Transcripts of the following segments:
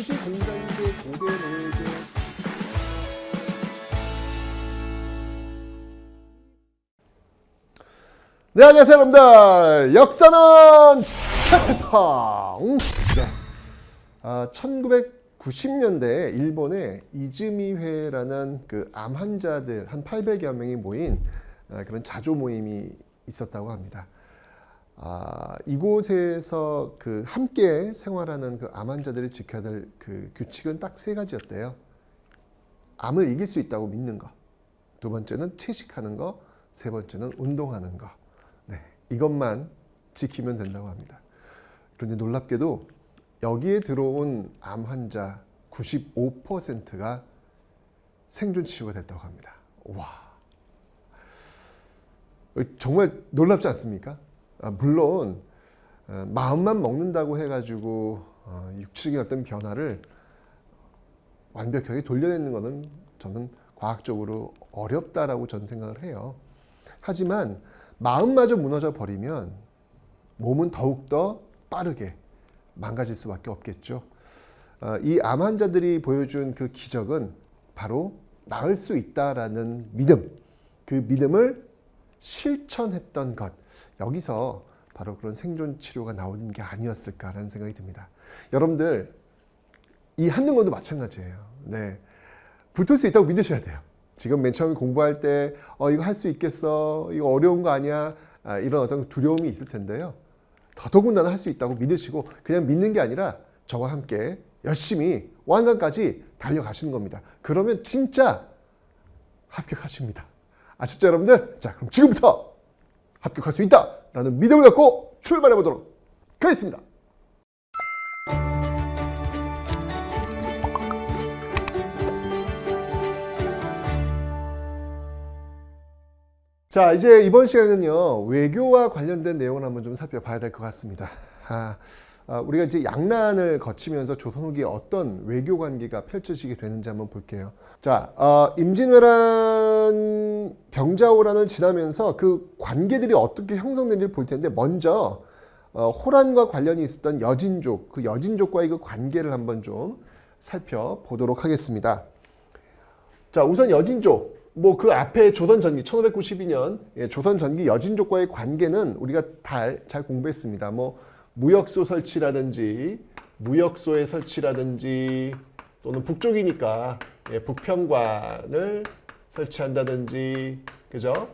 당시 공장제 고대 노예제 네, 안녕하세요 여러분들. 역사는 최태성. 네. 1990년대에 일본의 이즈미회라는 그 암 환자들 한 800여 명이 모인 그런 자조 모임이 있었다고 합니다. 이곳에서 그 함께 생활하는 그 암 환자들이 지켜야 될 그 규칙은 딱 세 가지였대요. 암을 이길 수 있다고 믿는 거. 두 번째는 채식하는 거. 세 번째는 운동하는 거. 네, 이것만 지키면 된다고 합니다. 그런데 놀랍게도 여기에 들어온 암 환자 95%가 생존 치료가 됐다고 합니다. 와, 정말 놀랍지 않습니까? 물론 마음만 먹는다고 해가지고 육체적인 어떤 변화를 완벽하게 돌려내는 것은 저는 과학적으로 어렵다라고 저는 생각을 해요. 하지만 마음마저 무너져 버리면 몸은 더욱더 빠르게 망가질 수밖에 없겠죠. 이 암 환자들이 보여준 그 기적은 바로 나을 수 있다라는 믿음, 그 믿음을 실천했던 것, 여기서 바로 그런 생존 치료가 나오는 게 아니었을까라는 생각이 듭니다. 여러분들 이 한능원도 마찬가지예요. 네, 붙을 수 있다고 믿으셔야 돼요. 지금 맨 처음에 공부할 때 이거 할 수 있겠어? 이거 어려운 거 아니야? 이런 어떤 두려움이 있을 텐데요. 더더군다나 할 수 있다고 믿으시고 그냥 믿는 게 아니라 저와 함께 열심히 완강까지 달려가시는 겁니다. 그러면 진짜 합격하십니다. 아시죠 여러분들? 자, 그럼 지금부터 합격할 수 있다라는 믿음을 갖고 출발해 보도록 하겠습니다. 자, 이제 이번 시간은요, 외교와 관련된 내용을 한번 좀 살펴봐야 될 것 같습니다. 우리가 이제 양난을 거치면서 조선 후기에 어떤 외교 관계가 펼쳐지게 되는지 한번 볼게요. 자, 임진왜란 병자호란을 지나면서 그 관계들이 어떻게 형성된지를 볼 텐데, 먼저 호란과 관련이 있었던 여진족, 그 여진족과의 그 관계를 한번 좀 살펴보도록 하겠습니다. 자, 우선 여진족. 뭐 그 앞에 조선전기 1592년 조선전기 여진족과의 관계는 우리가 잘 공부했습니다. 뭐 무역소 설치라든지 무역소의 설치라든지 또는 북쪽이니까 북평관을 설치한다든지 그죠?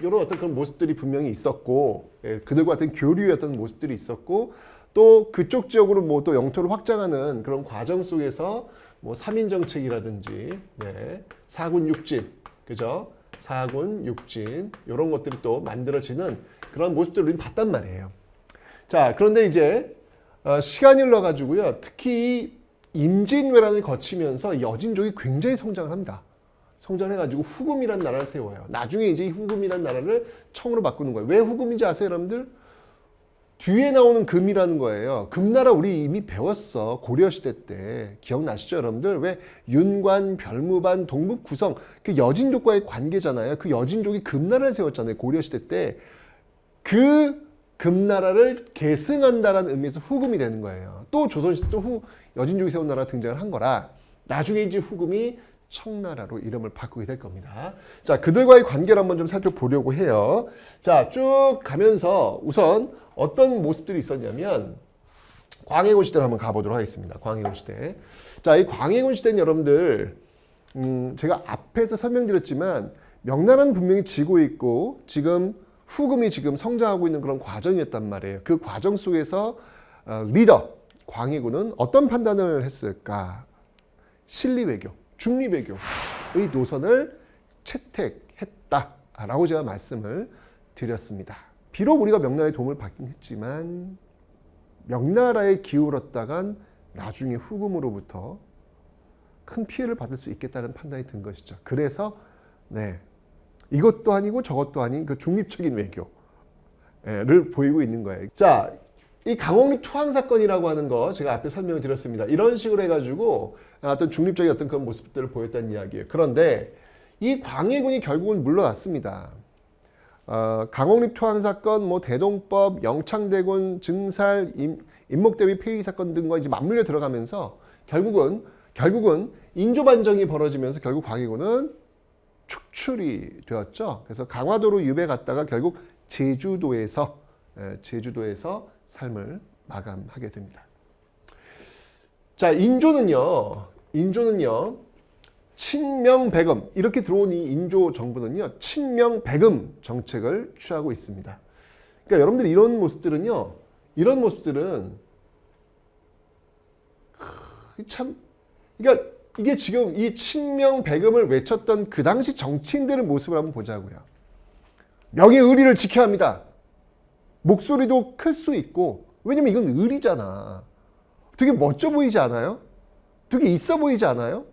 이런 어떤 그런 모습들이 분명히 있었고 그들과 같은 교류의 어떤 모습들이 있었고 또 그쪽 지역으로 뭐 또 영토를 확장하는 그런 과정 속에서 뭐 3인 정책이라든지 사군 육진, 그죠? 사군 육진 이런 것들이 또 만들어지는 그런 모습들을 우리는 봤단 말이에요. 자, 그런데 이제 시간이 흘러가지고요. 특히 임진왜란을 거치면서 여진족이 굉장히 성장을 합니다. 성장해가지고 후금이라는 나라를 세워요. 나중에 이제 이 후금이라는 나라를 청으로 바꾸는 거예요. 왜 후금인지 아세요, 여러분들? 뒤에 나오는 금이라는 거예요. 금나라 우리 이미 배웠어. 고려시대 때. 기억나시죠 여러분들? 왜 윤관, 별무반, 동북구성 그 여진족과의 관계잖아요. 그 여진족이 금나라를 세웠잖아요. 고려시대 때. 그 금나라를 계승한다라는 의미에서 후금이 되는 거예요. 또 조선시대 또 여진족이 세운 나라가 등장을 한 거라 나중에 이제 후금이 청나라로 이름을 바꾸게 될 겁니다. 자, 그들과의 관계를 한번 좀 살펴보려고 해요. 자, 쭉 가면서 우선 어떤 모습들이 있었냐면 광해군 시대로 한번 가보도록 하겠습니다. 광해군 시대. 자, 이 광해군 시대는 여러분들 제가 앞에서 설명드렸지만 명나라는 분명히 지고 있고 지금 후금이 지금 성장하고 있는 그런 과정이었단 말이에요. 그 과정 속에서 리더 광해군은 어떤 판단을 했을까? 실리외교, 중립외교의 노선을 채택했다라고 제가 말씀을 드렸습니다. 비록 우리가 명나라의 도움을 받긴 했지만 명나라에 기울었다간 나중에 후금으로부터 큰 피해를 받을 수 있겠다는 판단이 든 것이죠. 그래서 이것도 아니고 저것도 아닌 그 중립적인 외교를 보이고 있는 거예요. 자, 이 강홍리 투항 사건이라고 하는 거 제가 앞에 설명을 드렸습니다. 이런 식으로 해가지고 어떤 중립적인 어떤 그런 모습들을 보였다는 이야기예요. 그런데 이 광해군이 결국은 물러났습니다. 강옥립 토항 사건, 뭐 대동법, 영창대군 증살, 임목대위 폐위 사건 등과 이제 맞물려 들어가면서 결국은 인조반정이 벌어지면서 결국 광해군은 축출이 되었죠. 그래서 강화도로 유배 갔다가 결국 제주도에서 삶을 마감하게 됩니다. 자, 인조는요. 친명배금 이렇게 들어온 이 인조 정부는요. 친명배금 정책을 취하고 있습니다. 그러니까 여러분들이 이런 모습들은 참, 그러니까 이게 지금 이 친명배금을 외쳤던 그 당시 정치인들의 모습을 한번 보자고요. 명예 의리를 지켜야 합니다. 목소리도 클 수 있고, 왜냐면 이건 의리잖아. 되게 멋져 보이지 않아요? 되게 있어 보이지 않아요?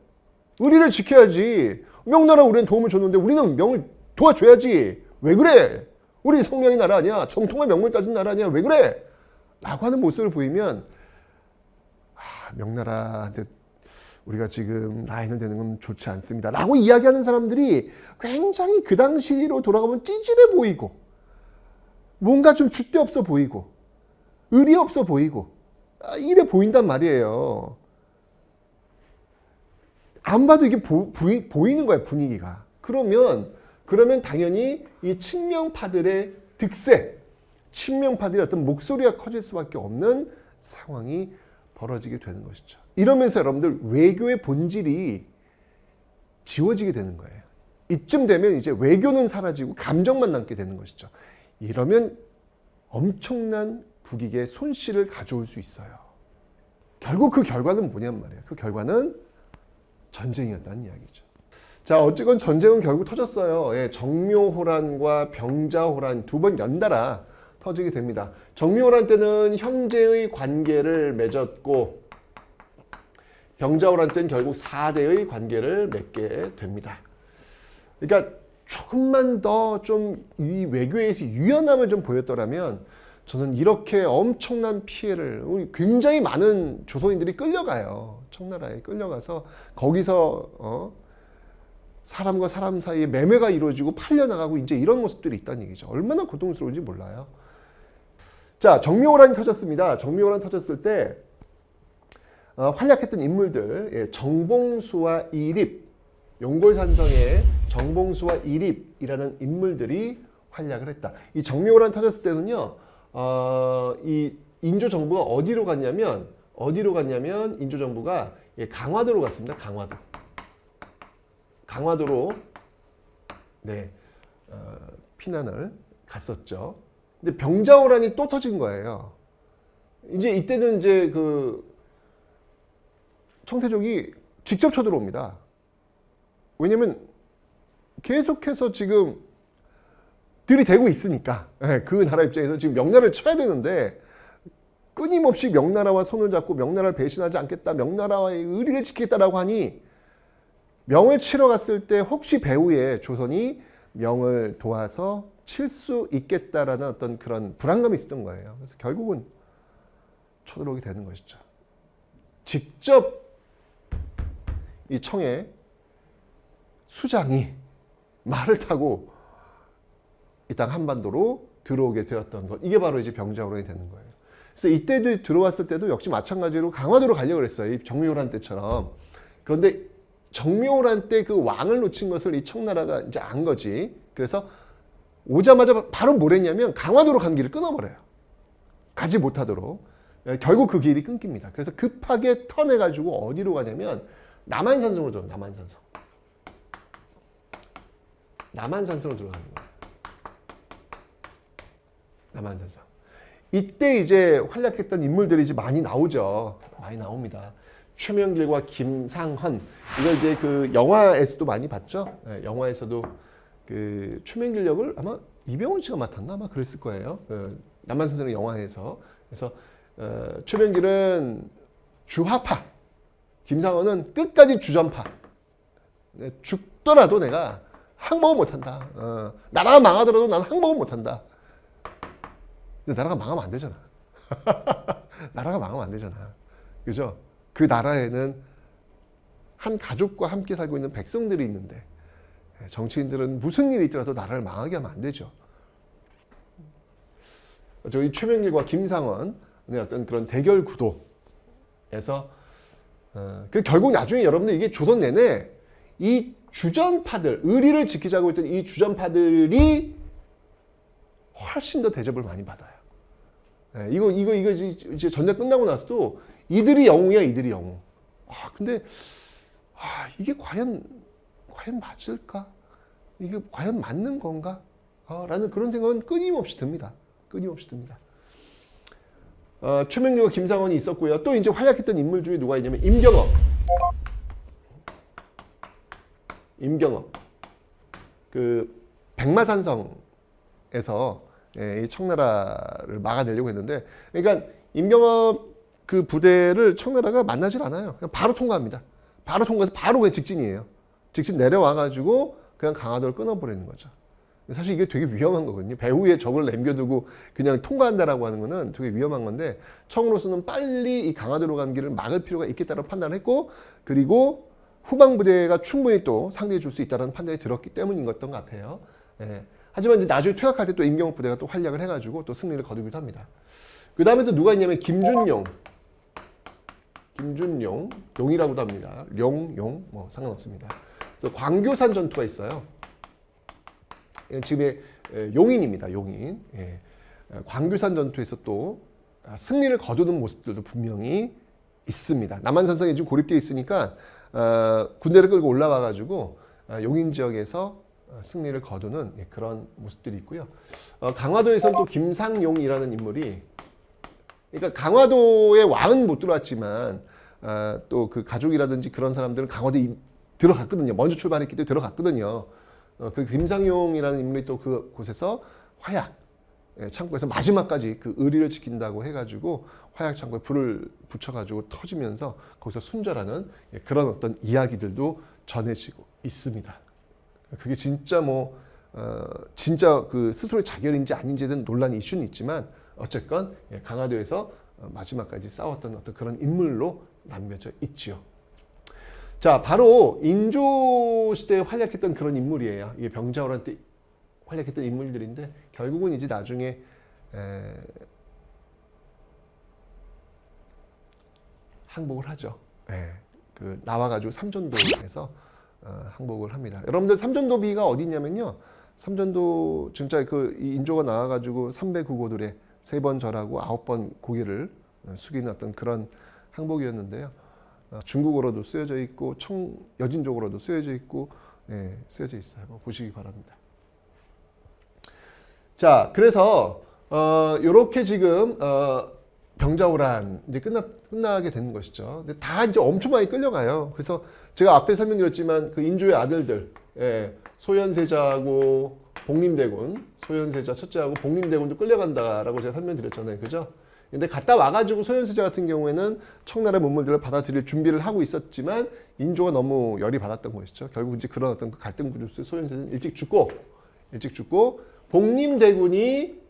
의리를 지켜야지. 명나라 우리는 도움을 줬는데 우리는 명을 도와줘야지. 왜 그래? 우리 성량의 나라 아니야? 정통한 명물 따진 나라 아니야? 왜 그래? 라고 하는 모습을 보이면 명나라한테 우리가 지금 라인을 대는 건 좋지 않습니다. 라고 이야기하는 사람들이 굉장히 그 당시로 돌아가면 찌질해 보이고 뭔가 좀 줏대 없어 보이고 의리 없어 보이고 이래 보인단 말이에요. 안 봐도 이게 보이는 거야, 분위기가. 그러면 당연히 이 친명파들의 득세, 친명파들의 어떤 목소리가 커질 수밖에 없는 상황이 벌어지게 되는 것이죠. 이러면서 여러분들 외교의 본질이 지워지게 되는 거예요. 이쯤 되면 이제 외교는 사라지고 감정만 남게 되는 것이죠. 이러면 엄청난 국익의 손실을 가져올 수 있어요. 결국 그 결과는 뭐냔 말이에요. 그 결과는 전쟁이었다는 이야기죠. 자, 어쨌건 전쟁은 결국 터졌어요. 예, 정묘호란과 병자호란 두 번 연달아 터지게 됩니다. 정묘호란 때는 형제의 관계를 맺었고 병자호란 때는 결국 4대의 관계를 맺게 됩니다. 그러니까 조금만 더 좀 이 외교에서 유연함을 좀 보였더라면 저는 이렇게 엄청난 피해를 굉장히 많은 조선인들이 끌려가요. 청나라에 끌려가서 거기서 사람과 사람 사이에 매매가 이루어지고 팔려나가고 이제 이런 모습들이 있다는 얘기죠. 얼마나 고통스러운지 몰라요. 자, 정묘호란이 터졌습니다. 정묘호란 터졌을 때 활약했던 인물들, 예, 정봉수와 이립, 용골산성의 정봉수와 이립이라는 인물들이 활약을 했다. 이 정묘호란 터졌을 때는요, 이 인조 정부가 어디로 갔냐면 인조 정부가 강화도로 갔습니다. 강화도로 네, 피난을 갔었죠. 근데 병자호란이 또 터진 거예요. 이제 이때는 이제 그 청태족이 직접 쳐들어옵니다. 왜냐면 계속해서 지금 들이대고 있으니까 그 나라 입장에서 지금 명나라를 쳐야 되는데 끊임없이 명나라와 손을 잡고 명나라를 배신하지 않겠다, 명나라와의 의리를 지키겠다라고 하니 명을 치러 갔을 때 혹시 배후에 조선이 명을 도와서 칠 수 있겠다라는 어떤 그런 불안감이 있었던 거예요. 그래서 결국은 쳐들어오게 되는 것이죠. 직접 이 청의 수장이 말을 타고 이 땅 한반도로 들어오게 되었던 것. 이게 바로 이제 병자호란이 되는 거예요. 그래서 이때도 들어왔을 때도 역시 마찬가지로 강화도로 가려고 그랬어요. 이 정묘호란 때처럼. 그런데 정묘호란 때 그 왕을 놓친 것을 이 청나라가 이제 안 거지. 그래서 오자마자 바로 뭘 했냐면 강화도로 간 길을 끊어버려요. 가지 못하도록. 결국 그 길이 끊깁니다. 그래서 급하게 턴해가지고 어디로 가냐면 남한산성으로 들어가요. 남한산성으로 들어가는 거예요. 남한산성. 이때 이제 활약했던 인물들이 이제 많이 나오죠. 많이 나옵니다. 최명길과 김상헌. 이거 이제 그 영화에서도 많이 봤죠. 네, 영화에서도 그 최명길 역을 아마 이병헌 씨가 맡았나 아마 그랬을 거예요. 남한산성 영화에서. 그래서 최명길은 주화파, 김상헌은 끝까지 주전파. 죽더라도 내가 항복은 못한다. 나라가 망하더라도 나는 항복은 못한다. 근데 나라가 망하면 안 되잖아. 나라가 망하면 안 되잖아. 그죠? 그 나라에는 한 가족과 함께 살고 있는 백성들이 있는데 정치인들은 무슨 일이 있더라도 나라를 망하게 하면 안 되죠. 저희 최명길과 김상원의 어떤 그런 대결 구도에서 그 결국 나중에 여러분들 이게 조선 내내 이 주전파들, 의리를 지키자고 했던 이 주전파들이 훨씬 더 대접을 많이 받아요. 이거 이제 전쟁 끝나고 나서도 이들이 영웅이야, 이들이 영웅. 근데 이게 과연 맞을까? 이게 과연 맞는 건가? 라는 그런 생각은 끊임없이 듭니다. 끊임없이 듭니다. 최명길과 김상원이 있었고요. 또 이제 활약했던 인물 중에 누가 있냐면 임경업. 그 백마산성에서 이 청나라를 막아내려고 했는데, 그러니까 임경업 그 부대를 청나라가 만나질 않아요. 그냥 바로 통과합니다. 바로 통과해서 바로 그냥 직진이에요. 직진 내려와가지고 그냥 강화도를 끊어버리는 거죠. 사실 이게 되게 위험한 거거든요. 배후에 적을 남겨두고 그냥 통과한다라고 하는 거는 되게 위험한 건데, 청으로서는 빨리 이 강화도로 가는 길을 막을 필요가 있겠다고 판단을 했고, 그리고 후방 부대가 충분히 또 상대해 줄 수 있다는 판단이 들었기 때문인 것 같아요. 하지만 이제 나중에 퇴각할 때 또 임경업 부대가 또 활약을 해가지고 또 승리를 거두기도 합니다. 그 다음에 또 누가 있냐면 김준용, 용이라고도 합니다. 용, 뭐 상관없습니다. 그래서 광교산 전투가 있어요. 지금의 용인입니다. 용인. 광교산 전투에서 또 승리를 거두는 모습들도 분명히 있습니다. 남한산성이 지금 고립되어 있으니까 군대를 끌고 올라와가지고 용인 지역에서 승리를 거두는 그런 모습들이 있고요. 강화도에서는 또 김상용이라는 인물이, 그러니까 강화도의 왕은 못 들어왔지만 또 그 가족이라든지 그런 사람들은 강화도에 들어갔거든요. 먼저 출발했기 때문에 들어갔거든요. 그 김상용이라는 인물이 또 그곳에서 화약 창고에서 마지막까지 그 의리를 지킨다고 해가지고 화약 창고에 불을 붙여가지고 터지면서 거기서 순절하는 그런 어떤 이야기들도 전해지고 있습니다. 그게 진짜 진짜 그 스스로의 자결인지 아닌지에 대한 논란이 이슈는 있지만, 어쨌건 강화도에서 마지막까지 싸웠던 어떤 그런 인물로 남겨져 있지요. 자, 바로 인조 시대에 활약했던 그런 인물이에요. 이게 병자호란 때 활약했던 인물들인데, 결국은 이제 나중에 항복을 하죠. 그 나와가지고 삼전도에서 항복을 합니다. 여러분들 삼전도비가 어디 있냐면요, 삼전도 진짜 그 인조가 나와가지고 300구고들의 3번 절하고 9번 고개를 숙이는 어떤 그런 항복이었는데요. 중국어로도 쓰여져 있고 여진족으로도 쓰여져 있고 쓰여져 있어요. 보시기 바랍니다. 자, 그래서 요렇게 지금 병자호란 이제 끝나게 되는 것이죠. 근데 다 이제 엄청 많이 끌려가요. 그래서 제가 앞에 설명드렸지만 그 인조의 아들들, 소현세자하고 복림대군, 소현세자 첫째하고 복림대군도 끌려간다라고 제가 설명드렸잖아요. 그죠? 근데 갔다 와가지고 소현세자 같은 경우에는 청나라 문물들을 받아들일 준비를 하고 있었지만 인조가 너무 열이 받았던 것이죠. 결국 이제 그런 어떤 갈등 구조 속에 소현세자는 일찍 죽고 복림대군이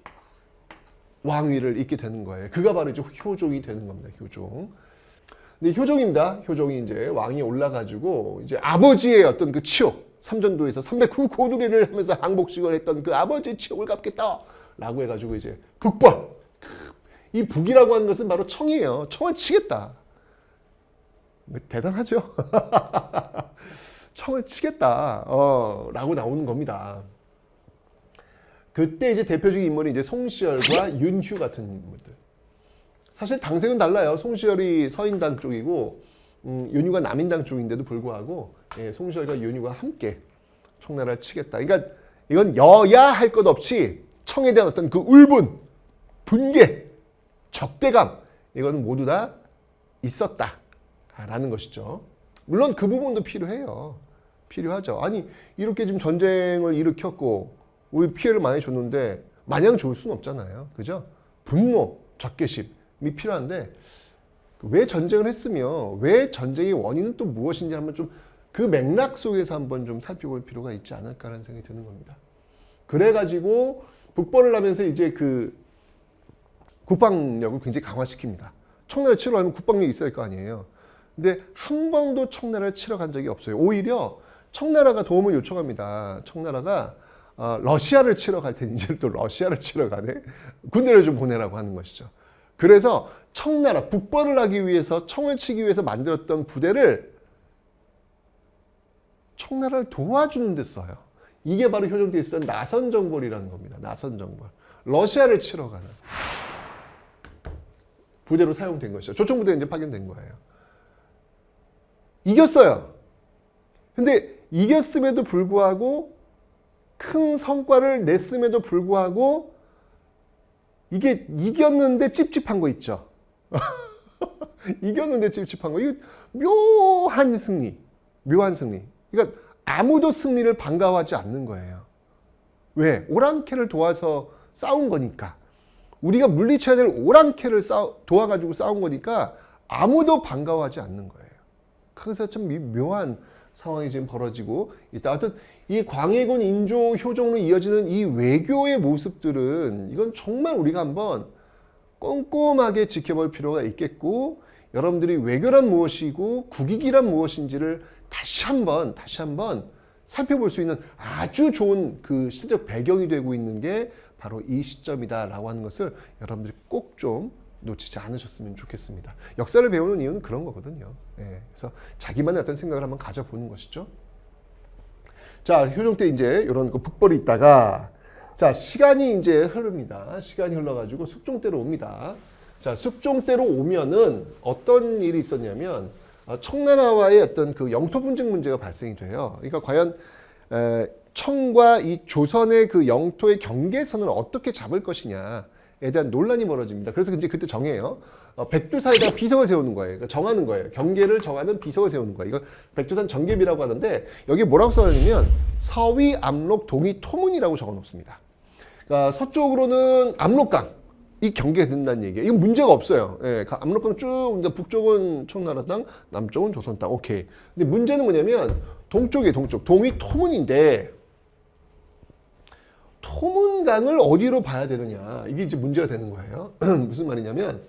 왕위를 잇게 되는 거예요. 그가 바로 이제 효종이 되는 겁니다. 효종. 근데 효종입니다. 효종이 이제 왕이 올라가지고 이제 아버지의 어떤 그 치욕, 삼전도에서 309고두리를 하면서 항복식을 했던 그 아버지의 치욕을 갚겠다라고 해가지고 이제 북벌. 이 북이라고 하는 것은 바로 청이에요. 청을 치겠다. 대단하죠. 청을 치겠다. 라고 나오는 겁니다. 그때 이제 대표적인 인물이 이제 송시열과 윤휴 같은 인물들. 사실 당색은 달라요. 송시열이 서인당 쪽이고 윤휴가 남인당 쪽인데도 불구하고 송시열과 윤휴가 함께 청나라를 치겠다. 그러니까 이건 여야 할 것 없이 청에 대한 어떤 그 울분, 분개, 적대감, 이거는 모두 다 있었다라는 것이죠. 물론 그 부분도 필요해요. 필요하죠. 아니, 이렇게 지금 전쟁을 일으켰고 우리 피해를 많이 줬는데 마냥 좋을 수는 없잖아요. 그죠? 분노, 적개심이 필요한데, 왜 전쟁을 했으며 왜 전쟁의 원인은 또 무엇인지 한번 좀 그 맥락 속에서 한번 좀 살펴볼 필요가 있지 않을까라는 생각이 드는 겁니다. 그래가지고 북벌을 하면서 이제 그 국방력을 굉장히 강화시킵니다. 청나라를 치러 가면 국방력이 있어야 할 거 아니에요. 근데 한 번도 청나라를 치러 간 적이 없어요. 오히려 청나라가 도움을 요청합니다. 청나라가 러시아를 치러 갈 테니 이제 또 러시아를 치러 가네. 군대를 좀 보내라고 하는 것이죠. 그래서 청나라, 북벌을 하기 위해서 청을 치기 위해서 만들었던 부대를 청나라를 도와주는 데 써요. 이게 바로 효정대에 있었던 나선정벌이라는 겁니다. 나선정벌. 러시아를 치러 가는 부대로 사용된 것이죠. 조총부대에 이제 파견된 거예요. 이겼어요. 근데 이겼음에도 불구하고 큰 성과를 냈음에도 불구하고 이게 이겼는데 찝찝한 거 있죠. 이겼는데 찝찝한 거. 이거 묘한 승리. 묘한 승리. 그러니까 아무도 승리를 반가워하지 않는 거예요. 왜? 오랑캐를 도와서 싸운 거니까. 우리가 물리쳐야 될 오랑캐를 도와가지고 싸운 거니까 아무도 반가워하지 않는 거예요. 그래서 참 묘한 상황이 지금 벌어지고 있다. 하여튼 이 광해군 인조 효정으로 이어지는 이 외교의 모습들은 이건 정말 우리가 한번 꼼꼼하게 지켜볼 필요가 있겠고, 여러분들이 외교란 무엇이고 국익이란 무엇인지를 다시 한번 살펴볼 수 있는 아주 좋은 그 시대적 배경이 되고 있는 게 바로 이 시점이다라고 하는 것을 여러분들이 꼭 좀 놓치지 않으셨으면 좋겠습니다. 역사를 배우는 이유는 그런 거거든요. 예, 그래서 자기만의 어떤 생각을 한번 가져보는 것이죠. 자, 효종 때 이제 이런 그 북벌이 있다가, 자, 시간이 이제 흐릅니다. 시간이 흘러가지고 숙종 때로 옵니다. 자, 숙종 때로 오면은 어떤 일이 있었냐면 청나라와의 어떤 그 영토 분쟁 문제가 발생이 돼요. 그러니까 과연 청과 이 조선의 그 영토의 경계선을 어떻게 잡을 것이냐에 대한 논란이 벌어집니다. 그래서 이제 그때 정해요. 백두사에다 비석을 세우는 거예요. 그러니까 정하는 거예요. 경계를 정하는 비석을 세우는 거예요. 이걸 백두산 정계비라고 하는데 여기 뭐라고 써놨냐면 서위, 압록, 동이, 토문이라고 적어놓습니다. 그러니까 서쪽으로는 압록강, 이 경계가 된다는 얘기예요. 이건 문제가 없어요. 예, 압록강 쭉, 그러니까 북쪽은 청나라 땅, 남쪽은 조선 땅. 오케이. 근데 문제는 뭐냐면 동쪽이에요. 동쪽. 동이 토문인데 토문강을 어디로 봐야 되느냐. 이게 이제 문제가 되는 거예요. 무슨 말이냐면,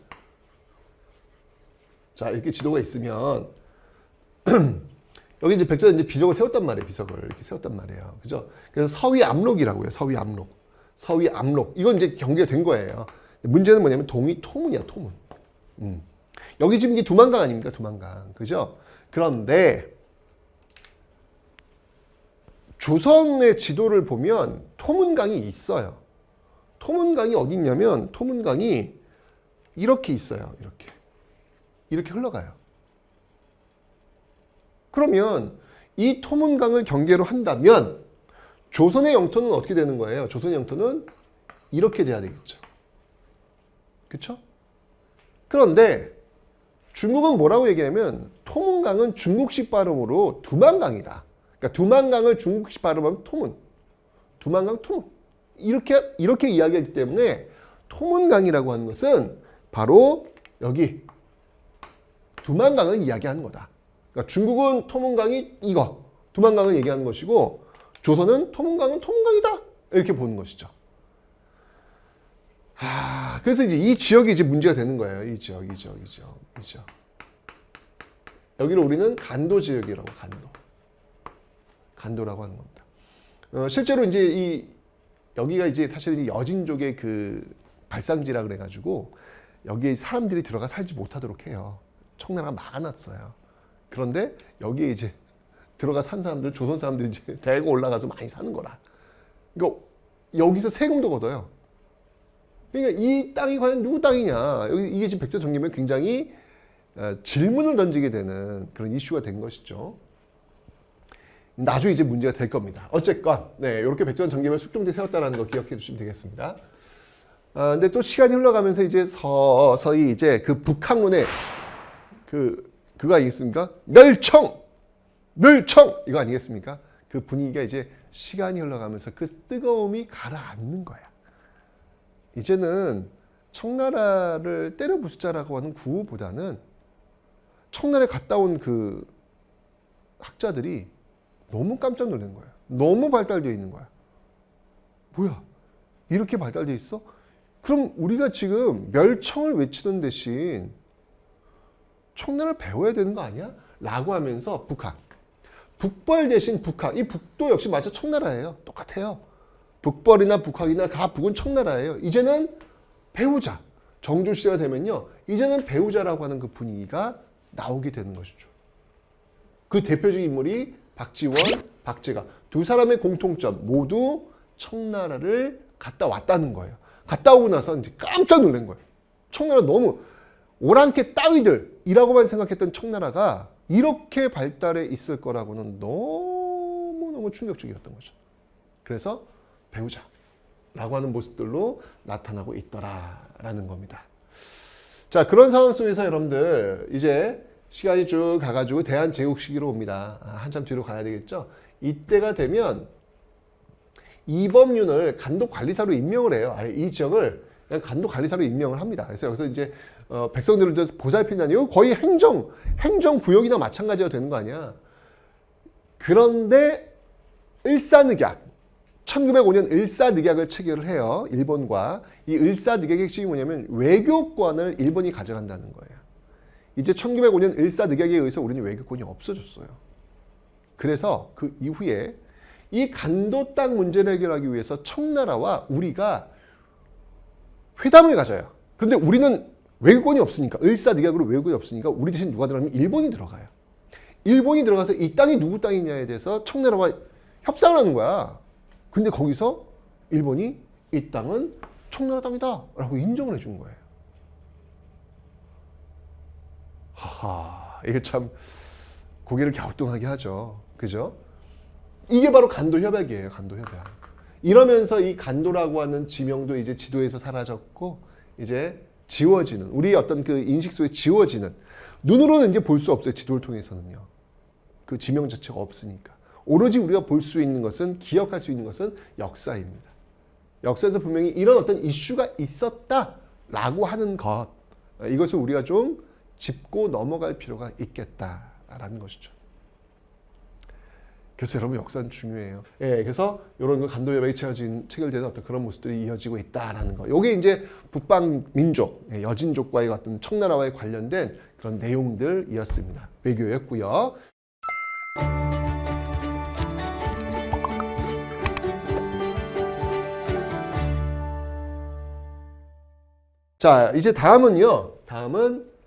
자, 이렇게 지도가 있으면 여기 이제 백두산 이제 비석을 세웠단 말이에요. 비석을 이렇게 세웠단 말이에요. 그죠? 그래서 서위 압록이라고요. 서위 압록. 서위 압록. 이건 이제 경계가 된 거예요. 문제는 뭐냐면 동이 토문이야, 토문. 여기 지금 이게 두만강 아닙니까? 두만강. 그죠? 그런데 조선의 지도를 보면 토문강이 있어요. 토문강이 어디 있냐면 토문강이 이렇게 있어요. 이렇게 흘러가요. 그러면 이 토문강을 경계로 한다면 조선의 영토는 어떻게 되는 거예요? 조선의 영토는 이렇게 돼야 되겠죠. 그렇죠? 그런데 중국은 뭐라고 얘기하면 토문강은 중국식 발음으로 두만강이다. 그러니까 두만강을 중국식 발음하면 토문. 두만강 토문. 이렇게 이야기하기 때문에 토문강이라고 하는 것은 바로 여기 두만강을 이야기하는 거다. 그러니까 중국은 토문강이 이거, 두만강을 얘기하는 것이고 조선은 토문강은 토문강이다. 이렇게 보는 것이죠. 그래서 이제 이 지역이 이제 문제가 되는 거예요. 이 지역. 여기를 우리는 간도 지역이라고, 간도라고 하는 겁니다. 실제로 이제 여기가 이제 사실 여진족의 그 발상지라 그래가지고 여기에 사람들이 들어가 살지 못하도록 해요. 청나라가 막아놨어요. 그런데 여기에 이제 들어가 산 사람들, 조선 사람들이 이제 대거 올라가서 많이 사는 거라. 그러니까 여기서 세금도 걷어요. 그러니까 이 땅이 과연 누구 땅이냐. 이게 지금 백두산 정계면 굉장히 질문을 던지게 되는 그런 이슈가 된 것이죠. 나중에 이제 문제가 될 겁니다. 어쨌건 네, 이렇게 백두산 정계면 숙종대 세웠다는 거 기억해 주시면 되겠습니다. 근데 또 시간이 흘러가면서 이제 서서히 이제 그 북한군의 그거 아니겠습니까? 멸청 이거 아니겠습니까? 그 분위기가 이제 시간이 흘러가면서 그 뜨거움이 가라앉는 거야. 이제는 청나라를 때려 부수자라고 하는 구호보다는 청나라에 갔다 온 그 학자들이 너무 깜짝 놀란 거야. 너무 발달되어 있는 거야. 뭐야? 이렇게 발달되어 있어? 그럼 우리가 지금 멸청을 외치는 대신 청나라를 배워야 되는 거 아니야? 라고 하면서 북한. 북벌 대신 북한. 이 북도 역시 마치 청나라예요. 똑같아요. 북벌이나 북학이나 다 북은 청나라예요. 이제는 배우자. 정조시대가 되면요. 이제는 배우자라고 하는 그 분위기가 나오게 되는 것이죠. 그 대표적인 인물이 박지원, 박제가 두 사람의 공통점 모두 청나라를 갔다 왔다는 거예요. 갔다 오고 나서 이제 깜짝 놀란 거예요. 청나라 너무 오랑캐 따위들이라고만 생각했던 청나라가 이렇게 발달해 있을 거라고는 너무너무 충격적이었던 거죠. 그래서 배우자라고 하는 모습들로 나타나고 있더라라는 겁니다. 자, 그런 상황 속에서 여러분들 이제 시간이 쭉 가가지고 대한제국 시기로 옵니다. 한참 뒤로 가야 되겠죠. 이때가 되면 이범윤을 간도관리사로 임명을 해요. 아예 이 지역을 그냥 간도관리사로 임명을 합니다. 그래서 여기서 이제 백성들을 보살핀다니 이거 거의 행정구역이나 마찬가지가 되는 거 아니야. 그런데 일사늑약 1905년 을사늑약을 체결을 해요. 일본과. 이 을사늑약의 핵심이 뭐냐면 외교권을 일본이 가져간다는 거예요. 이제 1905년 을사늑약에 의해서 우리는 외교권이 없어졌어요. 그래서 그 이후에 이 간도 땅 문제를 해결하기 위해서 청나라와 우리가 회담을 가져요. 그런데 우리는 외교권이 없으니까, 을사늑약으로 외교권이 없으니까 우리 대신 누가 들어가면 일본이 들어가요. 일본이 들어가서 이 땅이 누구 땅이냐에 대해서 청나라와 협상을 하는 거야. 근데 거기서 일본이 이 땅은 청나라 땅이다 라고 인정을 해준 거예요. 하하, 이게 참 고개를 갸우뚱하게 하죠. 그죠? 이게 바로 간도협약이에요. 간도협약. 이러면서 이 간도라고 하는 지명도 이제 지도에서 사라졌고 이제 지워지는, 우리 어떤 그 인식 속에 지워지는, 눈으로는 이제 볼 수 없어요. 지도를 통해서는요. 그 지명 자체가 없으니까. 오로지 우리가 볼 수 있는 것은, 기억할 수 있는 것은 역사입니다. 역사에서 분명히 이런 어떤 이슈가 있었다라고 하는 것, 이것을 우리가 좀 짚고 넘어갈 필요가 있겠다라는 것이죠. 그래서 여러분 역사는 중요해요. 예, 그래서 이런 그 간도협약이 체결되는 어떤 그런 모습들이 이어지고 있다라는 거. 이게 이제 북방 민족, 여진족과의 어떤 청나라와의 관련된 그런 내용들이었습니다. 외교였고요. 자, 이제 다음은요. 다음은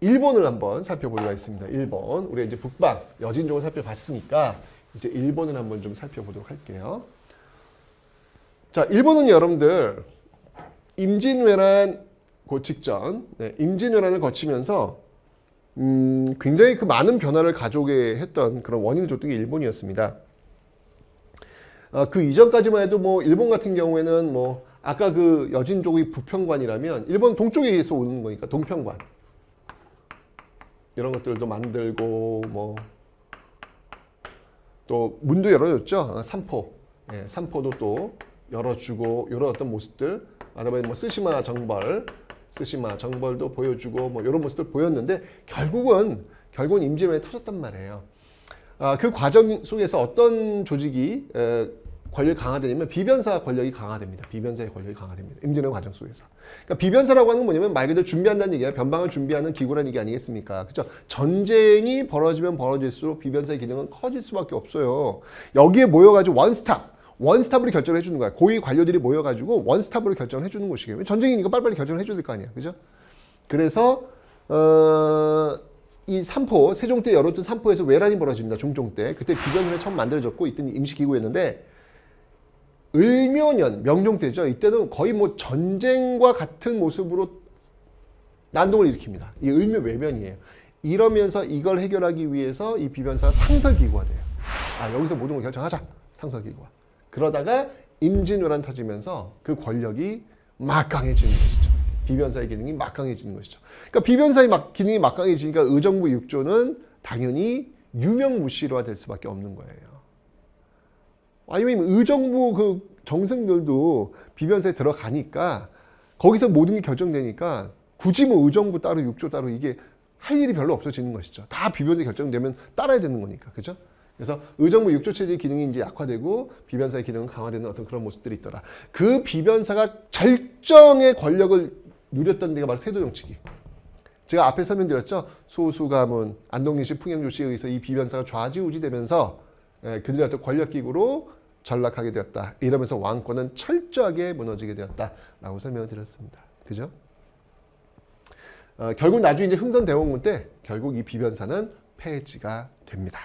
일본을 한번 살펴보도록 하겠습니다. 일본. 우리가 이제 북방, 여진족을 살펴봤으니까 이제 일본을 한번 좀 살펴보도록 할게요. 자, 일본은 여러분들 임진왜란 그 직전, 임진왜란을 거치면서 굉장히 그 많은 변화를 가져오게 했던 그런 원인을 줬던 게 일본이었습니다. 그 이전까지만 해도 뭐 일본 같은 경우에는 뭐 아까 그 여진족의 부평관이라면 일본 동쪽에서 오는 거니까 동평관. 이런 것들도 만들고 뭐 또 문도 열어줬죠. 삼포, 삼포도 또 열어주고 이런 어떤 모습들, 그다음에 뭐 쓰시마 정벌도 보여주고 뭐 이런 모습들 보였는데 결국은 임진왜란이 터졌단 말이에요. 그 과정 속에서 어떤 조직이 권력이 강화되냐면 비변사 권력이 강화됩니다. 비변사의 권력이 강화됩니다. 임진왜란 과정 속에서. 그러니까 비변사라고 하는 건 뭐냐면 말 그대로 준비한다는 얘기예요. 변방을 준비하는 기구라는 얘기 아니겠습니까? 그렇죠? 전쟁이 벌어지면 벌어질수록 비변사의 기능은 커질 수밖에 없어요. 여기에 모여가지고 원스톱으로 결정을 해주는 거야. 고위 관료들이 모여가지고 원스톱으로 결정을 해주는 것이에요. 전쟁이니까 빨리빨리 결정을 해줘야 될 거 아니야. 그죠? 그래서 이 삼포, 세종 때 열었던 삼포에서 외란이 벌어집니다. 중종 때. 그때 비변사를 처음 만들어졌고 이때는 임시기구였는데 을묘년, 명종 때죠. 이때는 거의 뭐 전쟁과 같은 모습으로 난동을 일으킵니다. 이 을묘외변이에요. 이러면서 이걸 해결하기 위해서 이 비변사가 상설기구가 돼요. 여기서 모든 걸 결정하자. 상설기구가. 그러다가 임진왜란 터지면서 그 권력이 막강해지는 것이죠. 비변사의 기능이 막강해지는 것이죠. 그러니까 비변사의 기능이 막강해지니까 의정부 6조는 당연히 유명무실화 될 수밖에 없는 거예요. 아니면 의정부 그 정승들도 비변사에 들어가니까 거기서 모든 게 결정되니까 굳이 뭐 의정부 따로 6조 따로 이게 할 일이 별로 없어지는 것이죠. 다 비변사에 결정되면 따라야 되는 거니까. 그죠? 그래서 의정부 6조 체제의 기능이 이제 약화되고 비변사의 기능은 강화되는 어떤 그런 모습들이 있더라. 그 비변사가 절정의 권력을 누렸던 데가 바로 세도정치기. 제가 앞에 설명드렸죠. 소수가문, 안동리시, 풍영조시에 의해서 이 비변사가 좌지우지되면서 그들의 어떤 권력기구로 전락하게 되었다. 이러면서 왕권은 철저하게 무너지게 되었다라고 설명을 드렸습니다. 그죠? 결국 나중에 이제 흥선대원군 때 결국 이 비변사는 폐지가 됩니다.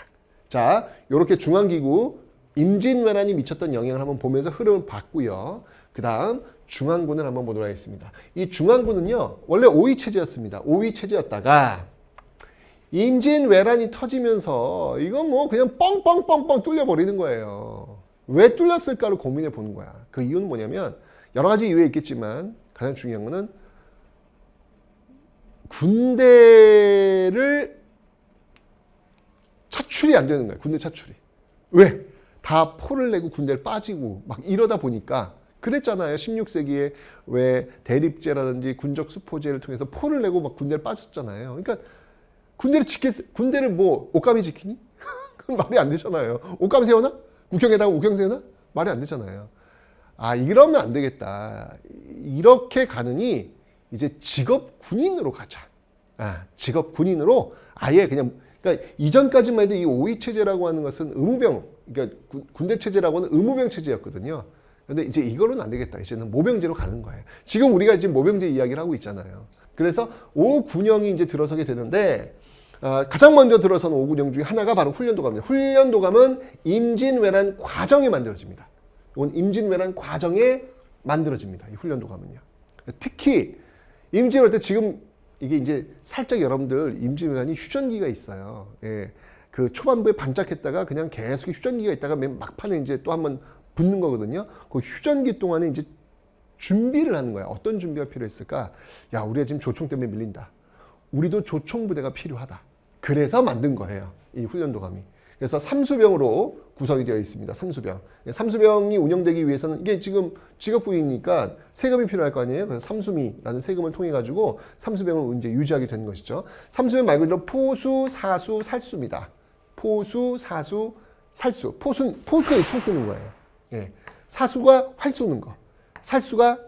자, 이렇게 중앙기구 임진왜란이 미쳤던 영향을 한번 보면서 흐름을 봤고요. 그 다음 중앙군을 한번 보도록 하겠습니다. 이 중앙군은요, 원래 5위 체제였습니다. 5위 체제였다가 임진왜란이 터지면서 이건 뭐 그냥 뻥뻥뻥뻥 뚫려버리는 거예요. 왜 뚫렸을까를 고민해 보는 거야. 그 이유는 뭐냐면 여러 가지 이유가 있겠지만 가장 중요한 거는 군대를 차출이 안 되는 거예요. 군대 차출이. 왜? 다 포를 내고 군대를 빠지고 막 이러다 보니까 그랬잖아요. 16세기에 왜 대립제라든지 군적 수포제를 통해서 포를 내고 막 군대를 빠졌잖아요. 그러니까 군대를 뭐 옷감이 지키니? 그건 말이 안 되잖아요. 옷감 세워놔? 국경에다가 옥경 세워놔? 말이 안 되잖아요. 아, 이러면 안 되겠다. 이렇게 가느니 이제 직업 군인으로 가자. 아, 직업 군인으로 아예 그냥 그러니까 이전까지만 해도 이 5위 체제라고 하는 것은 의무병, 그러니까 군대 체제라고 하는 의무병 체제였거든요. 그런데 이제 이거는 안 되겠다. 이제는 모병제로 가는 거예요. 지금 우리가 지금 모병제 이야기를 하고 있잖아요. 그래서 5군형이 이제 들어서게 되는데 가장 먼저 들어서는 5군형 중에 하나가 바로 훈련도감입니다. 훈련도감은 임진왜란 과정에 만들어집니다. 이건 임진왜란 과정에 만들어집니다. 이 훈련도감은요. 특히 임진왜란 때 지금 이게 이제 살짝 여러분들 임진왜란이 휴전기가 있어요. 예. 그 초반부에 반짝했다가 그냥 계속 휴전기가 있다가 맨 막판에 이제 또 한번 붙는 거거든요. 그 휴전기 동안에 이제 준비를 하는 거야. 어떤 준비가 필요했을까? 야, 우리가 지금 조총 때문에 밀린다. 우리도 조총부대가 필요하다. 그래서 만든 거예요. 이 훈련도감이. 그래서 삼수병으로 구성이 되어 있습니다. 삼수병. 삼수병이 운영되기 위해서는 이게 지금 직업군이니까 세금이 필요할 거 아니에요. 그래서 삼수미라는 세금을 통해 가지고 삼수병을 이제 유지하게 되는 것이죠. 삼수병 말 그대로 포수, 사수, 살수입니다. 포수, 사수, 살수. 포수가 총 쏘는 거예요. 예. 사수가 활 쏘는 거. 살수가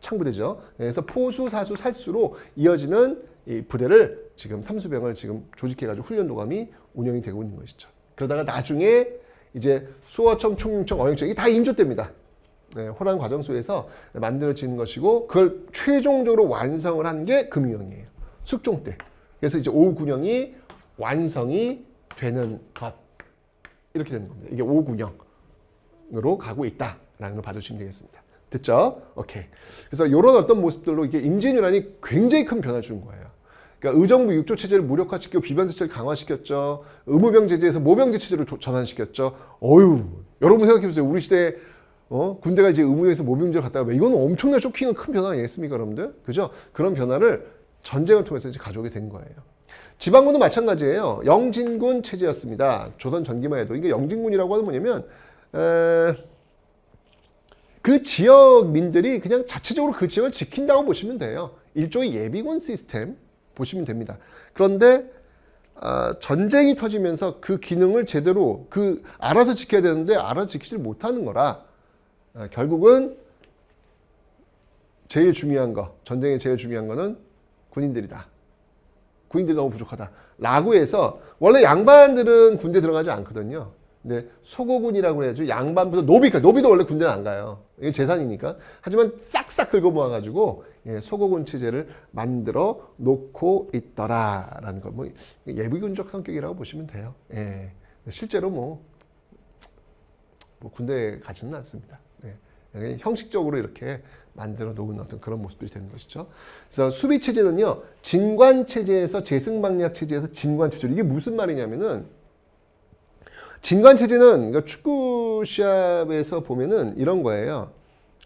창부대죠. 그래서 포수, 사수, 살수로 이어지는 이 부대를 지금 삼수병을 지금 조직해가지고 훈련도감이 운영이 되고 있는 것이죠. 그러다가 나중에 이제 수어청, 총융청, 어영청 이게 다 인조대입니다. 네, 호란 과정소에서 만들어지는 것이고 그걸 최종적으로 완성을 한 게 금융형이에요. 숙종 때. 그래서 이제 5군형이 완성이 되는 것 이렇게 되는 겁니다. 이게 5군형으로 가고 있다라는 걸 봐주시면 되겠습니다. 됐죠? 오케이. 그래서 이런 어떤 모습들로 이게 임진왜란이 굉장히 큰 변화를 준 거예요. 그러니까 의정부 6조 체제를 무력화시키고 비변사체를 강화시켰죠. 의무병 제제에서 모병제 체제로 전환시켰죠. 여러분 생각해보세요. 우리 시대에 군대가 이제 의무에서 모병제로 갔다가 이건 엄청난 쇼킹한 큰 변화 아니겠습니까, 여러분들? 그죠? 그런 변화를 전쟁을 통해서 이제 가져오게 된 거예요. 지방군도 마찬가지예요. 영진군 체제였습니다. 조선 전기만 해도 이게 영진군이라고 하는 뭐냐면 그 지역민들이 그냥 자체적으로 그 지역을 지킨다고 보시면 돼요. 일종의 예비군 시스템 보시면 됩니다. 그런데 전쟁이 터지면서 그 기능을 제대로 알아서 지켜야 되는데 알아서 지키지 못하는 거라 결국은 제일 중요한 거, 전쟁의 제일 중요한 거는 군인들이다. 군인들이 너무 부족하다. 라고 해서 원래 양반들은 군대 들어가지 않거든요. 근데 소고군이라고 해야죠. 양반부터 노비도 원래 군대는 안 가요. 이게 재산이니까. 하지만 싹싹 긁어 모아가지고 소고군 체제를 만들어 놓고 있더라라는 거. 뭐 예비군적 성격이라고 보시면 돼요. 예. 실제로 뭐 군대 가지는 않습니다. 예. 형식적으로 이렇게 만들어 놓은 어떤 그런 모습들이 되는 것이죠. 그래서 수비 체제는요, 진관 체제에서 재승방략 체제에서 진관 체제로 이게 무슨 말이냐면은. 진관 체제는 그러니까 축구 시합에서 보면은 이런 거예요.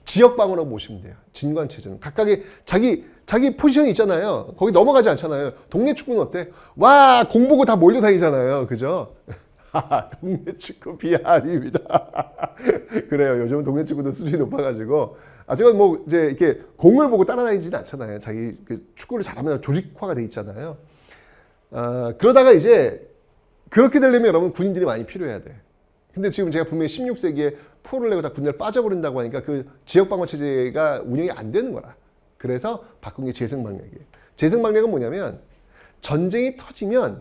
지역 방어라고 보시면 돼요. 진관 체제는 각각의 자기 포지션이 있잖아요. 거기 넘어가지 않잖아요. 동네 축구는 어때? 와, 공 보고 다 몰려다니잖아요. 그죠? 동네 축구 비하입니다. 그래요. 요즘은 동네 축구도 수준이 높아가지고 아직은 뭐 이제 이렇게 공을 보고 따라다니지는 않잖아요. 자기 그 축구를 잘하면 조직화가 돼 있잖아요. 그러다가 이제 그렇게 되려면 여러분 군인들이 많이 필요해야 돼. 근데 지금 제가 분명히 16세기에 포를 내고 다 군대를 빠져버린다고 하니까 그 지역방어 체제가 운영이 안 되는 거라. 그래서 바꾼 게 재승방략이에요. 재승방략은 뭐냐면 전쟁이 터지면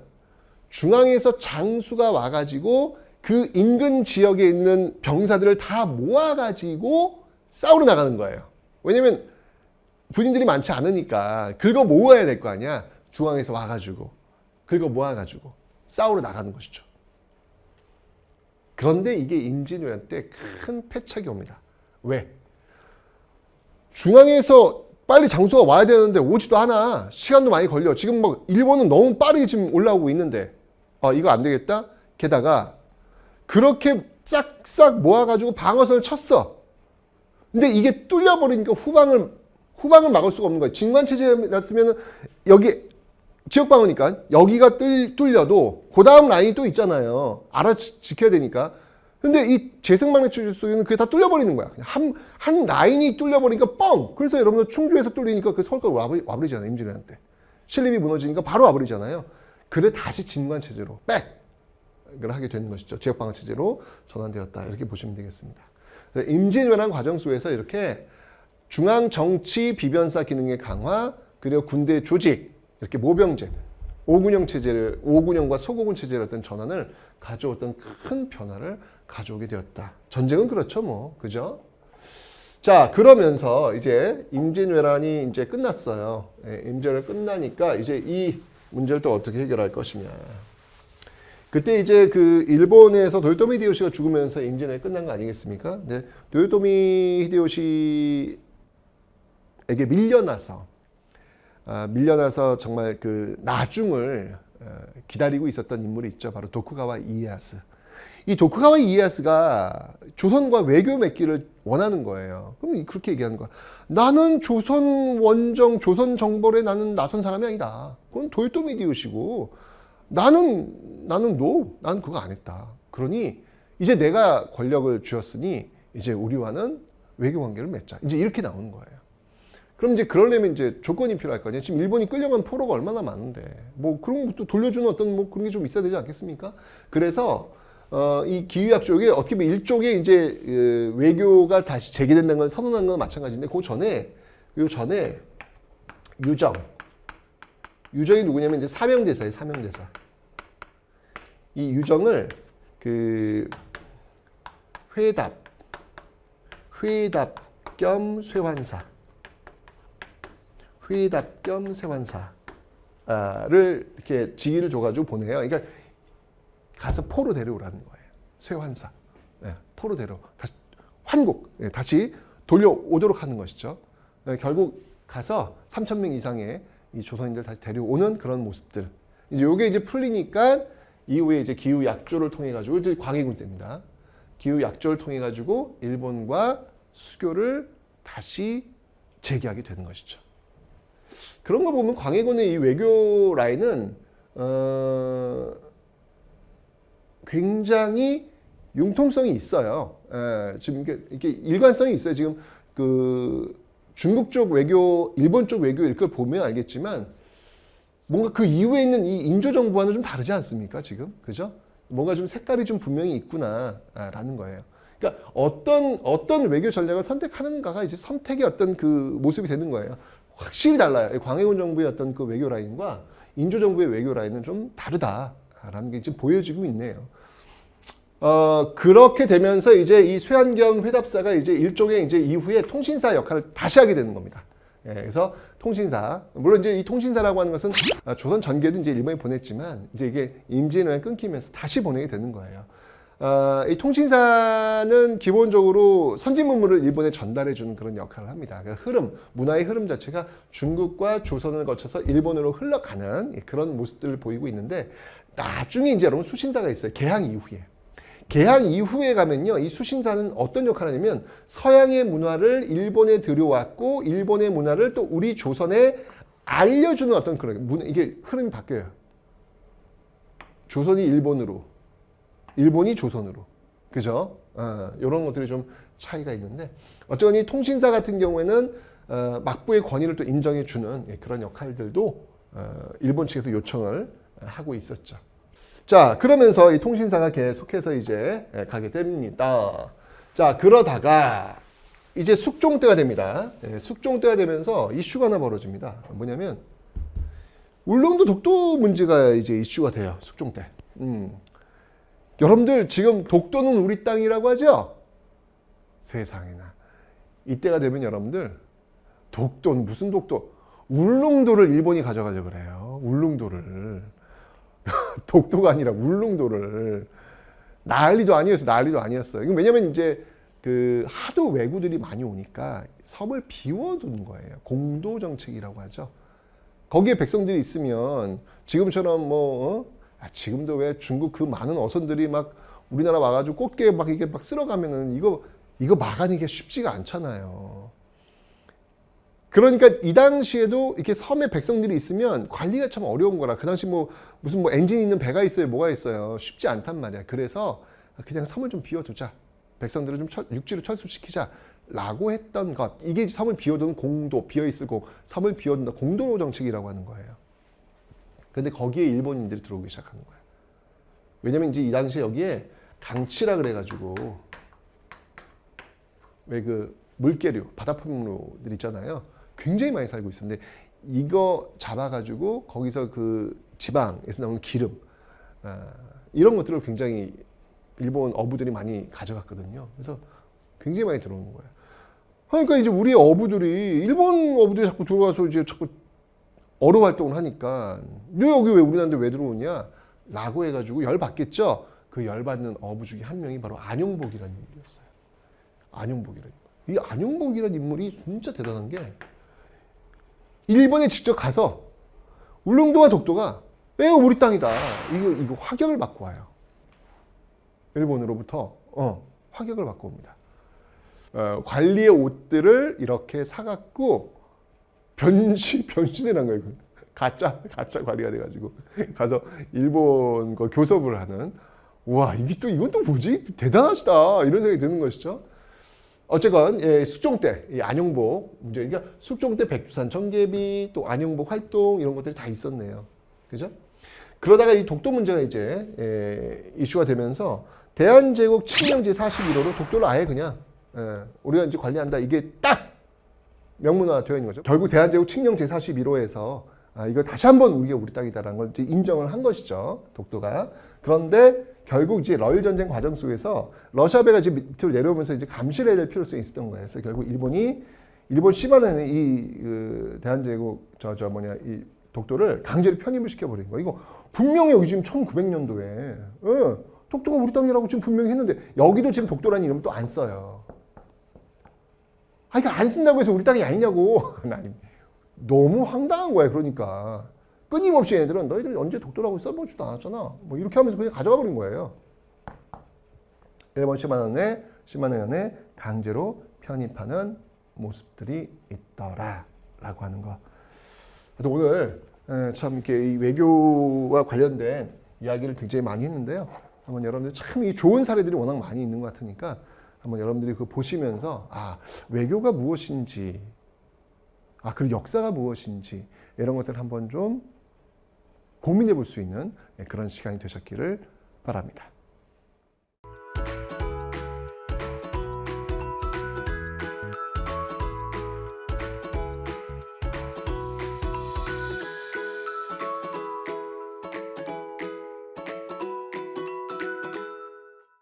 중앙에서 장수가 와가지고 그 인근 지역에 있는 병사들을 다 모아가지고 싸우러 나가는 거예요. 왜냐면 군인들이 많지 않으니까 긁어 모아야 될 거 아니야. 중앙에서 와가지고 긁어 모아가지고 싸우러 나가는 것이죠. 그런데 이게 임진왜란 때 큰 패착이 옵니다. 왜? 중앙에서 빨리 장수가 와야 되는데 오지도 않아. 시간도 많이 걸려. 지금 뭐 일본은 너무 빠르게 지금 올라오고 있는데 이거 안 되겠다. 게다가 그렇게 싹싹 모아가지고 방어선을 쳤어. 근데 이게 뚫려버리니까 후방을 막을 수가 없는 거예요. 진관체제였으면 여기 지역방어니까 여기가 뚫려도 그 다음 라인이 또 있잖아요. 지켜야 되니까. 근데 이 제승망래체 속에는 그게 다 뚫려버리는 거야. 그냥 한 라인이 뚫려버리니까 뻥! 그래서 여러분들 충주에서 뚫리니까 그 서울까지 와버리잖아요. 임진왜란 때. 신립이 무너지니까 바로 와버리잖아요. 그래 다시 진관체제로 백을 하게 되는 것이죠. 지역방어체제로 전환되었다. 이렇게 보시면 되겠습니다. 임진왜란 과정 속에서 이렇게 중앙정치 비변사 기능의 강화, 그리고 군대 조직, 이렇게 모병제, 오군영과 소고군 체제의 어떤 전환을 가져왔던 큰 변화를 가져오게 되었다. 전쟁은 그렇죠, 뭐. 그죠? 자, 그러면서 이제 임진왜란이 이제 끝났어요. 임진왜란 끝나니까 이제 이 문제를 또 어떻게 해결할 것이냐. 그때 이제 그 일본에서 도요토미 히데요시가 죽으면서 임진왜란이 끝난 거 아니겠습니까? 네, 도요토미 히데요시에게 밀려나서 정말 그 나중을 기다리고 있었던 인물이 있죠. 바로 도쿠가와 이에야스. 이 도쿠가와 이에야스가 조선과 외교 맺기를 원하는 거예요. 그럼 그렇게 얘기하는 거야. 나는 조선 원정, 조선 정벌에 나는 나선 사람이 아니다. 그건 도요토미 히데요시고 나는 그거 안 했다. 그러니 이제 내가 권력을 쥐었으니 이제 우리와는 외교 관계를 맺자. 이제 이렇게 나오는 거예요. 그럼 이제 그러려면 이제 조건이 필요할 거 아니에요. 지금 일본이 끌려간 포로가 얼마나 많은데 뭐 그런 것도 돌려주는 어떤 뭐 그런 게 좀 있어야 되지 않겠습니까? 그래서 이 기후약 쪽에 어떻게 보면 일종의 이제 외교가 다시 재개된다는 걸 선언한 건 마찬가지인데 요 전에 유정이 누구냐면 이제 사명대사예요. 사명대사. 이 유정을 그 회답 겸 쇠환사. 회답 겸 쇠환사를 이렇게 직위를 줘가지고 보내요. 그러니까 가서 포로 데려오라는 거예요. 쇠환사. 네, 포로 다시 환국. 네, 다시 돌려오도록 하는 것이죠. 네, 결국 가서 3,000명 이상의 이 조선인들 다시 데려오는 그런 모습들. 이제 요게 이제 풀리니까 이후에 이제 기후 약조를 통해 가지고 이제 광해군 때입니다. 기후 약조를 통해 가지고 일본과 수교를 다시 재개하게 되는 것이죠. 그런 거 보면 광해군의 이 외교 라인은 굉장히 융통성이 있어요. 지금 이게 일관성이 있어요. 지금 그 중국 쪽 외교, 일본 쪽 외교 이걸 보면 알겠지만 뭔가 그 이후에 있는 이 인조 정부와는 좀 다르지 않습니까? 지금 그죠? 뭔가 좀 색깔이 좀 분명히 있구나라는 거예요. 그러니까 어떤 외교 전략을 선택하는가가 이제 선택의 어떤 그 모습이 되는 거예요. 확실히 달라요. 광해군 정부의 어떤 그 외교 라인과 인조 정부의 외교 라인은 좀 다르다라는 게 지금 보여지고 있네요. 그렇게 되면서 이제 이 쇠환경 회답사가 이제 일종의 이제 이후에 통신사 역할을 다시 하게 되는 겁니다. 그래서 통신사, 물론 이제 이 통신사라고 하는 것은 조선 전개도 이제 일본에 보냈지만 이제 이게 임진왜란 끊기면서 다시 보내게 되는 거예요. 이 통신사는 기본적으로 선진 문물을 일본에 전달해 주는 그런 역할을 합니다. 그러니까 문화의 흐름 자체가 중국과 조선을 거쳐서 일본으로 흘러가는 그런 모습들을 보이고 있는데 나중에 이제 여러분 수신사가 있어요. 개항 이후에. 개항 이후에 가면요, 이 수신사는 어떤 역할을 하냐면 서양의 문화를 일본에 들여왔고 일본의 문화를 또 우리 조선에 알려주는 어떤 그런 이게 흐름이 바뀌어요. 조선이 일본으로, 일본이 조선으로, 그죠? 이런 것들이 좀 차이가 있는데 어쩌니 통신사 같은 경우에는 막부의 권위를 또 인정해주는 그런 역할들도 일본 측에서 요청을 하고 있었죠. 자, 그러면서 이 통신사가 계속해서 이제 가게 됩니다. 자, 그러다가 이제 숙종 때가 됩니다. 숙종 때가 되면서 이슈가 하나 벌어집니다. 뭐냐면 울릉도 독도 문제가 이제 이슈가 돼요. 숙종 때. 여러분들 지금 독도는 우리 땅이라고 하죠? 세상에나. 이때가 되면 여러분들 독도는 무슨 독도? 울릉도를 일본이 가져가려고 그래요. 울릉도를. 독도가 아니라 울릉도를. 난리도 아니었어요. 난리도 아니었어요. 이건 왜냐면 이제 그 하도 왜구들이 많이 오니까 섬을 비워두는 거예요. 공도 정책이라고 하죠. 거기에 백성들이 있으면 지금처럼 지금도 왜 중국 그 많은 어선들이 막 우리나라 와가지고 꽃게 막 이게 막 쓸어가면은 이거 막아내기가 쉽지가 않잖아요. 그러니까 이 당시에도 이렇게 섬에 백성들이 있으면 관리가 참 어려운 거라. 그 당시 무슨 엔진 있는 배가 있어요, 뭐가 있어요. 쉽지 않단 말이야. 그래서 그냥 섬을 좀 비워두자. 백성들을 좀 육지로 철수시키자. 라고 했던 것. 이게 섬을 비워두는 공도, 비어있을 섬을 비워둔다. 공도 정책이라고 하는 거예요. 그런데 거기에 일본인들이 들어오기 시작하는 거예요. 왜냐면 이제 이 당시에 여기에 강치라 그래가지고 왜 그 물개류, 바다포유류들 있잖아요. 굉장히 많이 살고 있었는데 이거 잡아가지고 거기서 그 지방에서 나오는 기름 이런 것들을 굉장히 일본 어부들이 많이 가져갔거든요. 그래서 굉장히 많이 들어오는 거예요. 그러니까 이제 우리 어부들이 일본 어부들이 자꾸 들어와서 이제 자꾸 어로 활동을 하니까 너 여기 왜 우리나라에 왜 들어오냐? 라고 해가지고 열 받겠죠. 그 열 받는 어부 중에 한 명이 바로 안용복이라는 인물이었어요. 안용복이라는 인물. 이 안용복이라는 인물이 진짜 대단한 게 일본에 직접 가서 울릉도와 독도가 왜 우리 땅이다. 이거 확약을 받고 와요. 일본으로부터 확약을 받고 옵니다. 관리의 옷들을 이렇게 사갖고 변신을 한 거예요. 가짜 관리가 돼가지고 가서 일본 거 교섭을 하는. 와 이건 또 뭐지? 대단하시다 이런 생각이 드는 것이죠. 어쨌건 숙종 때 이 안용복 문제, 그러니까 숙종 때 백두산 청계비 또 안용복 활동 이런 것들이 다 있었네요. 그죠? 그러다가 이 독도 문제가 이제 이슈가 되면서 대한제국 칙령 제41호로 독도를 아예 그냥 우리가 이제 관리한다. 이게 딱 명문화 되어 있는 거죠. 결국 대한제국 칙령 제41호에서 이거 다시 한번 우리 땅이다라는 걸 이제 인정을 한 것이죠. 독도가. 그런데 결국 이제 러일 전쟁 과정 속에서 러시아 배가 이제 밑으로 내려오면서 이제 감시를 해야 될 필요성이 있었던 거예요. 그래서 결국 일본 시바는 이 대한제국 이 독도를 강제로 편입을 시켜버린 거예요. 이거 분명히 여기 지금 1900년도에 독도가 우리 땅이라고 지금 분명히 했는데 여기도 지금 독도라는 이름 또 안 써요. 그러니까 안 쓴다고 해서 우리 땅이 아니냐고. 너무 황당한 거야. 그러니까 끊임없이 얘네들은 너희들이 언제 독도라고 써보지도 않았잖아. 뭐 이렇게 하면서 그냥 가져가 버린 거예요. 일본 시마네현에 강제로 편입하는 모습들이 있더라라고 하는 거. 오늘 참 이렇게 이 외교와 관련된 이야기를 굉장히 많이 했는데요. 한번 여러분들 참 이 좋은 사례들이 워낙 많이 있는 것 같으니까 한번 여러분들이 그거 보시면서 외교가 무엇인지, 그리고 역사가 무엇인지 이런 것들을 한번 좀 고민해 볼 수 있는 그런 시간이 되셨기를 바랍니다.